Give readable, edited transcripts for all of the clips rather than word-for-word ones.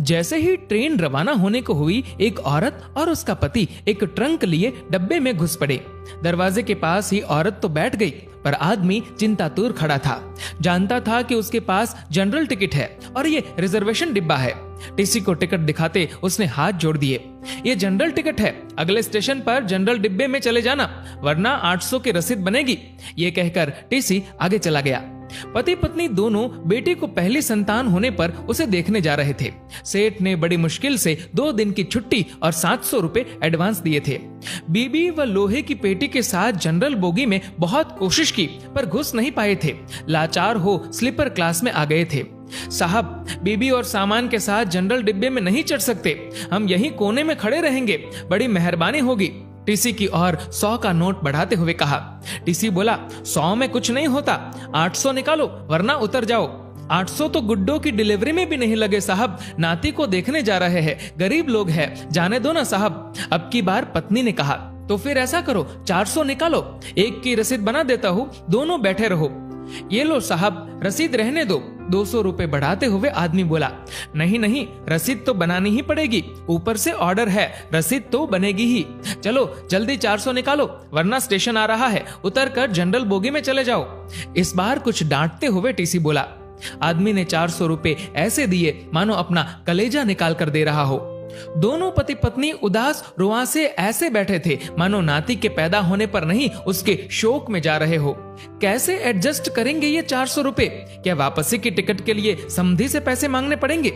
जैसे ही ट्रेन रवाना होने को हुई, एक औरत और उसका पति एक ट्रंक लिए डब्बे में घुस पड़े। दरवाजे के पास ही औरत तो बैठ गई, पर आदमी चिंतातुर खड़ा था। जानता था कि उसके पास जनरल टिकट है और ये रिजर्वेशन डिब्बा है। टीसी को टिकट दिखाते उसने हाथ जोड़ दिए। ये जनरल टिकट है, अगले स्टेशन पर जनरल डिब्बे में चले जाना, वरना 800 की रसीद बनेगी। ये कहकर टीसी आगे चला गया। पति पत्नी दोनों बेटी को पहली संतान होने पर उसे देखने जा रहे थे। सेठ ने बड़ी मुश्किल से 2 दिन की छुट्टी और 700 रुपए एडवांस दिए थे। बीबी व लोहे की पेटी के साथ जनरल बोगी में बहुत कोशिश की, पर घुस नहीं पाए थे। लाचार हो स्लीपर क्लास में आ गए थे। साहब, बीबी और सामान के साथ जनरल डिब्बे में नहीं चढ़ सकते, हम यहीं कोने में खड़े रहेंगे, बड़ी मेहरबानी होगी। टीसी की ओर 100 का नोट बढ़ाते हुए कहा। टीसी बोला, 100 में कुछ नहीं होता, 800 निकालो वरना उतर जाओ। 800 तो गुड्डो की डिलीवरी में भी नहीं लगे साहब, नाती को देखने जा रहे हैं, गरीब लोग हैं, जाने दो ना साहब। अब की बार पत्नी ने कहा, तो फिर ऐसा करो 400 निकालो, एक की रसीद बना देता हूँ, दोनों बैठे रहो। ये लो साहब, रसीद रहने दो। 200 रुपए बढ़ाते हुए आदमी बोला, नहीं नहीं, रसीद तो बनानी ही पड़ेगी, ऊपर से ऑर्डर है, रसीद तो बनेगी ही। चलो जल्दी 400 निकालो, वरना स्टेशन आ रहा है, उतर कर जनरल बोगी में चले जाओ। इस बार कुछ डांटते हुए टीसी बोला। आदमी ने 400 रुपए ऐसे दिए मानो अपना कलेजा निकाल कर दे रहा हो। दोनों पति पत्नी उदास रुआंसे ऐसे बैठे थे मानो नाती के पैदा होने पर नहीं, उसके शोक में जा रहे हो। कैसे एडजस्ट करेंगे ये 400 रुपए? क्या वापसी की टिकट के लिए समधी से पैसे मांगने पड़ेंगे?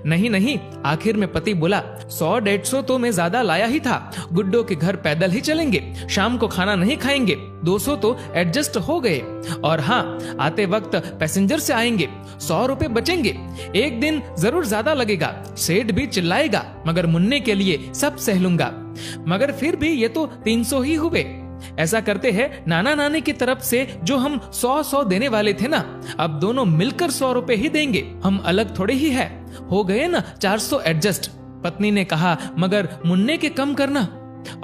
नहीं नहीं, आखिर में पति बोला, 100-150 तो मैं ज्यादा लाया ही था, गुड्डो के घर पैदल ही चलेंगे, शाम को खाना नहीं खाएंगे, 200 तो एडजस्ट हो गए। और हाँ, आते वक्त पैसेंजर से आएंगे, 100 रुपए बचेंगे। एक दिन जरूर ज्यादा लगेगा, सेठ भी चिल्लाएगा, मगर मुन्ने के लिए सब सह लूंगा। मगर फिर भी ये तो 300 ही हुए। ऐसा करते हैं, नाना नानी की तरफ से जो हम 100 देने वाले थे ना, अब दोनों मिलकर 100 रुपए ही देंगे, हम अलग थोड़े ही है। हो गए ना 400 एडजस्ट। पत्नी ने कहा, मगर मुन्ने के कम करना।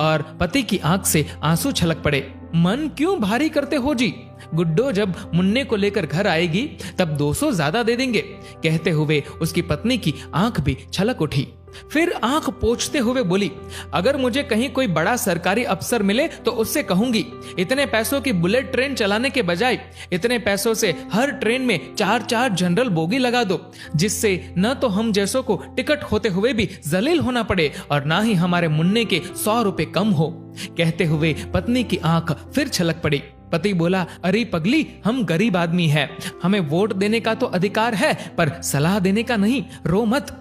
और पति की आंख से आंसू छलक पड़े। मन क्यों भारी करते हो जी, गुड्डो जब मुन्ने को लेकर घर आएगी तब 200 ज्यादा दे देंगे। कहते हुए उसकी पत्नी की आंख भी छलक उठी। फिर आंख पोंछते हुए बोली, अगर मुझे कहीं कोई बड़ा सरकारी अफसर मिले तो उससे कहूंगी, इतने पैसों की बुलेट ट्रेन चलाने के बजाय इतने पैसों से हर ट्रेन में 4-4 जनरल बोगी लगा दो, जिससे न तो हम जैसों को टिकट होते हुए भी जलील होना पड़े और ना ही हमारे मुन्ने के 100 रुपए कम हो। कहते हुए पत्नी की आंख फिर छलक पड़ी। पति बोला, अरे पगली, हम गरीब आदमी हैं, हमें वोट देने का तो अधिकार है, पर सलाह देने का नहीं, रो मत।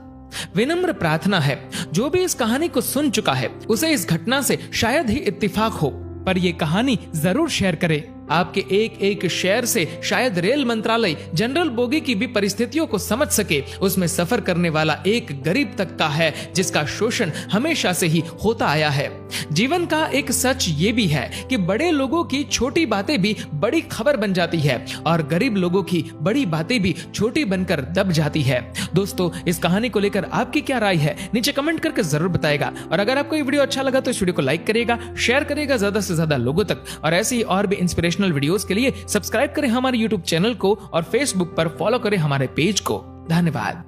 विनम्र प्रार्थना है, जो भी इस कहानी को सुन चुका है उसे इस घटना से शायद ही इत्तेफाक हो, पर ये कहानी जरूर शेयर करे। आपके एक एक शेयर से शायद रेल मंत्रालय जनरल बोगी की भी परिस्थितियों को समझ सके। उसमें सफर करने वाला एक गरीब तबका है जिसका शोषण हमेशा से ही होता आया है। जीवन का एक सच ये भी है कि बड़े लोगों की छोटी बातें भी बड़ी खबर बन जाती है और गरीब लोगों की बड़ी बातें भी छोटी बनकर दब जाती है। दोस्तों, इस कहानी को लेकर आपकी क्या राय है, नीचे कमेंट करके जरूर बताएगा। और अगर आपको ये वीडियो अच्छा लगा तो इस वीडियो को लाइक करिएगा, शेयर करिएगा ज्यादा से ज्यादा लोगों तक। और ऐसे ही और भी इंस्पिरेशनल वीडियोस के लिए सब्सक्राइब करें हमारे YouTube चैनल को और Facebook पर फॉलो करें हमारे पेज को। धन्यवाद।